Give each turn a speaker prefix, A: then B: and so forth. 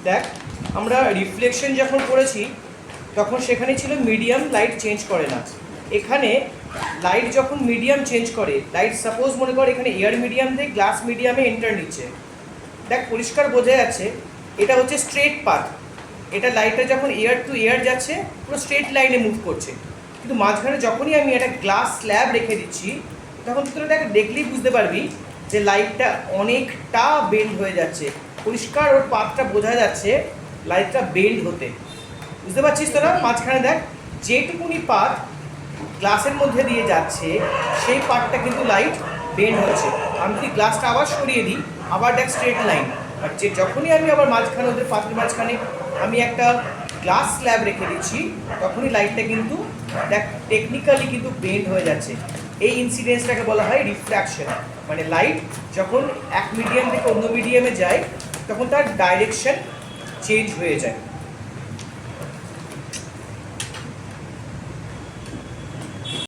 A: দেখ আমরা রিফ্লেকশন যখন করেছি তখন সেখানে ছিল মিডিয়াম, লাইট চেঞ্জ করে না। এখানে লাইট যখন মিডিয়াম চেঞ্জ করে, লাইট সাপোজ মনে কর এখানে এয়ার মিডিয়াম থেকে গ্লাস মিডিয়ামে এন্টার নিচ্ছে, দেখ পরিষ্কার বোঝা যাচ্ছে এটা হচ্ছে স্ট্রেট পাথ। এটা লাইটটা যখন এয়ার টু এয়ার যাচ্ছে পুরো স্ট্রেট লাইনে মুভ করছে, কিন্তু মাঝখানে যখনই আমি একটা গ্লাস স্ল্যাব রেখে দিচ্ছি তখন তোরা দেখ দেখলেই বুঝতে পারবি যে লাইটটা অনেকটা বেন্ড হয়ে যাচ্ছে। পরিষ্কার ওর পাথটা বোঝা যাচ্ছে লাইটটা বেন্ড হতে, বুঝতে পারছিস তোরা? মাঝখানে দেখ যেটুকুনি পাথ গ্লাসের মধ্যে দিয়ে যাচ্ছে সেই পার্টটা কিন্তু লাইট বেন্ড হচ্ছে। আমি যদি গ্লাসটা আবার সরিয়ে দিই আবার দেখ স্ট্রেট লাইন, আর যে যখনই আমি আবার মাঝখানে ওদের পাথরের মাঝখানে আমি একটা গ্লাস স্ল্যাব রেখে দিচ্ছি তখনই লাইটটা কিন্তু দেখ টেকনিক্যালি কিন্তু বেন্ড হয়ে যাচ্ছে। এই ইনসিডেন্সটাকে বলা হয় রিফ্র্যাকশন। মানে লাইট যখন এক মিডিয়াম থেকে অন্য মিডিয়ামে যায় তখন তার ডাইরেকশন চেঞ্জ হয়ে যায়।